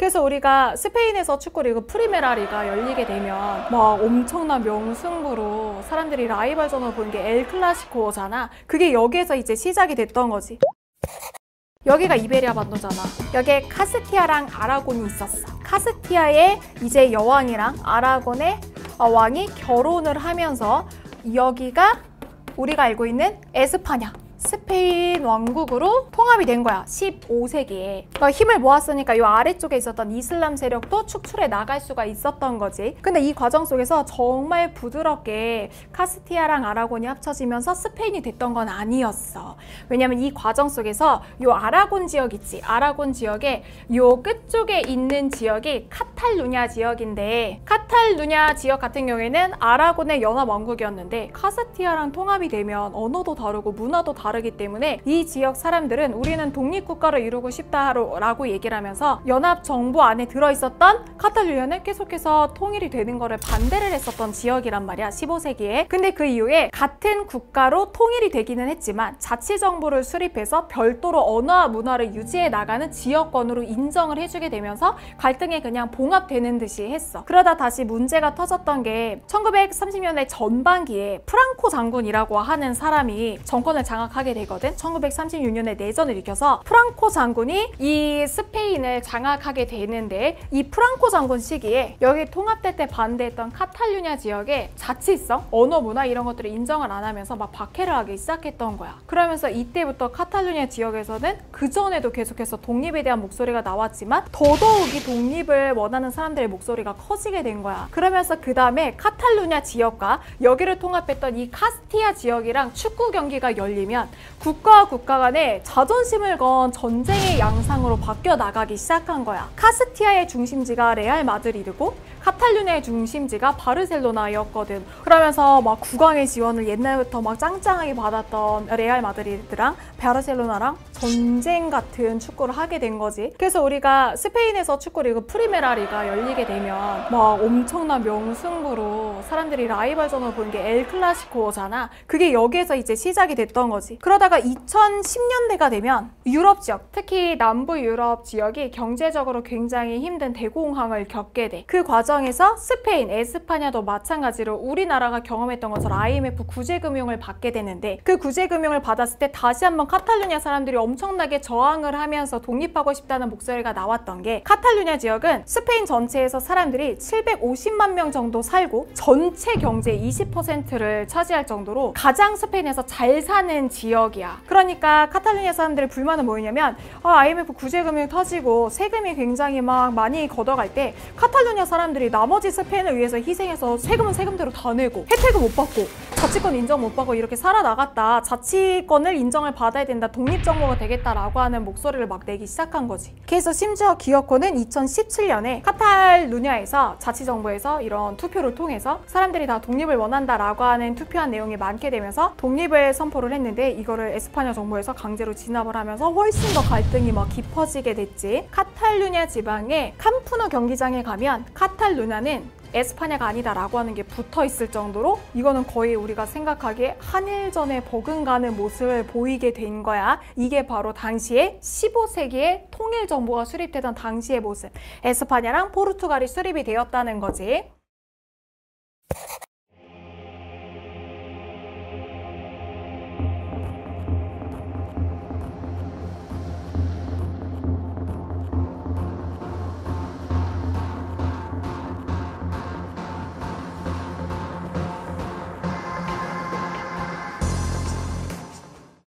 그래서 우리가 스페인에서 축구 리그 프리메라리가 열리게 되면 막 엄청난 명승부로 사람들이 라이벌전으로 보는 게 엘 클라시코잖아. 그게 여기에서 이제 시작이 됐던 거지. 여기가 이베리아 반도잖아. 여기에 카스티아랑 아라곤이 있었어. 카스티아의 이제 여왕이랑 아라곤의 왕이 결혼을 하면서 여기가 우리가 알고 있는 에스파냐, 스페인 왕국으로 통합이 된 거야. 15세기에. 그러니까 힘을 모았으니까 이 아래쪽에 있었던 이슬람 세력도 축출해 나갈 수가 있었던 거지. 근데 이 과정 속에서 정말 부드럽게 카스티아랑 아라곤이 합쳐지면서 스페인이 됐던 건 아니었어. 왜냐면 이 과정 속에서 이 아라곤 지역 있지. 아라곤 지역에 이 끝쪽에 있는 지역이 카탈루냐 지역인데, 카탈루냐 지역 같은 경우에는 아라곤의 연합 왕국이었는데 카스티아랑 통합이 되면 언어도 다르고 문화도 다르기 때문에 이 지역 사람들은 우리는 독립국가를 이루고 싶다라고 얘기를 하면서 연합정부 안에 들어있었던 카탈루냐는 계속해서 통일이 되는 거를 반대를 했었던 지역이란 말이야, 15세기에. 근데 그 이후에 같은 국가로 통일이 되기는 했지만 자치정부를 수립해서 별도로 언어와 문화를 유지해 나가는 지역권으로 인정을 해주게 되면서 갈등이 그냥 봉합되는 듯이 했어. 그러다 다시 문제가 터졌던 게 1930년대 전반기에 프랑코 장군이라고 하는 사람이 정권을 장악하게 되거든. 1936년에 내전을 일으켜서 프랑코 장군이 이 스페인을 장악하게 되는데, 이 프랑코 장군 시기에 여기 통합될 때 반대했던 카탈루냐 지역의 자치성, 언어, 문화 이런 것들을 인정을 안 하면서 막 박해를 하기 시작했던 거야. 그러면서 이때부터 카탈루냐 지역에서는 그전에도 계속해서 독립에 대한 목소리가 나왔지만 더더욱이 독립을 원하는 사람들의 목소리가 커지게 된 거야. 그러면서 그 다음에 카탈루냐 지역과 여기를 통합했던 이 카스티아 지역이랑 축구 경기가 열리면 국가와 국가 간에 자존심을 건 전쟁의 양상으로 바뀌어 나가기 시작한 거야. 카스티아의 중심지가 레알 마드리드고 카탈루냐의 중심지가 바르셀로나였거든. 그러면서 막 국왕의 지원을 옛날부터 막 짱짱하게 받았던 레알 마드리드랑 바르셀로나랑 전쟁 같은 축구를 하게 된 거지. 그래서 우리가 스페인에서 축구 리그 프리메라리가 열리게 되면 막 엄청난 명승부로 사람들이 라이벌전으로 보는 게 엘 클라시코잖아. 그게 여기에서 이제 시작이 됐던 거지. 그러다가 2010년대가 되면 유럽 지역, 특히 남부 유럽 지역이 경제적으로 굉장히 힘든 대공황을 겪게 돼. 그 과정에서 스페인, 에스파냐도 마찬가지로 우리나라가 경험했던 것처럼 IMF 구제금융을 받게 되는데, 그 구제금융을 받았을 때 다시 한번 카탈루냐 사람들이 엄청나게 저항을 하면서 독립하고 싶다는 목소리가 나왔던 게, 카탈루냐 지역은 스페인 전체에서 사람들이 750만 명 정도 살고 전체 경제의 20%를 차지할 정도로 가장 스페인에서 잘 사는 지역이야. 그러니까 카탈루냐 사람들의 불만은 뭐냐면 IMF 구제금융 터지고 세금이 굉장히 막 많이 걷어갈 때 카탈루냐 사람들이 나머지 스페인을 위해서 희생해서 세금은 세금대로 다 내고 혜택을 못 받고 자치권 인정 못 받고 이렇게 살아나갔다. 자치권을 인정을 받아야 된다. 독립정부가 되겠다라고 하는 목소리를 막 내기 시작한 거지. 그래서 심지어 기어코는 2017년에 카탈루냐에서 자치정부에서 이런 투표를 통해서 사람들이 다 독립을 원한다라고 하는 투표한 내용이 많게 되면서 독립을 선포를 했는데, 이거를 에스파냐 정부에서 강제로 진압을 하면서 훨씬 더 갈등이 막 깊어지게 됐지. 카탈루냐 지방의 캄프누 경기장에 가면 카탈루냐는 에스파냐가 아니다라고 하는 게 붙어 있을 정도로 이거는 거의 우리가 생각하기에 한일전에 버금가는 모습을 보이게 된 거야. 이게 바로 당시에 15세기에 통일정부가 수립되던 당시의 모습, 에스파냐랑 포르투갈이 수립이 되었다는 거지.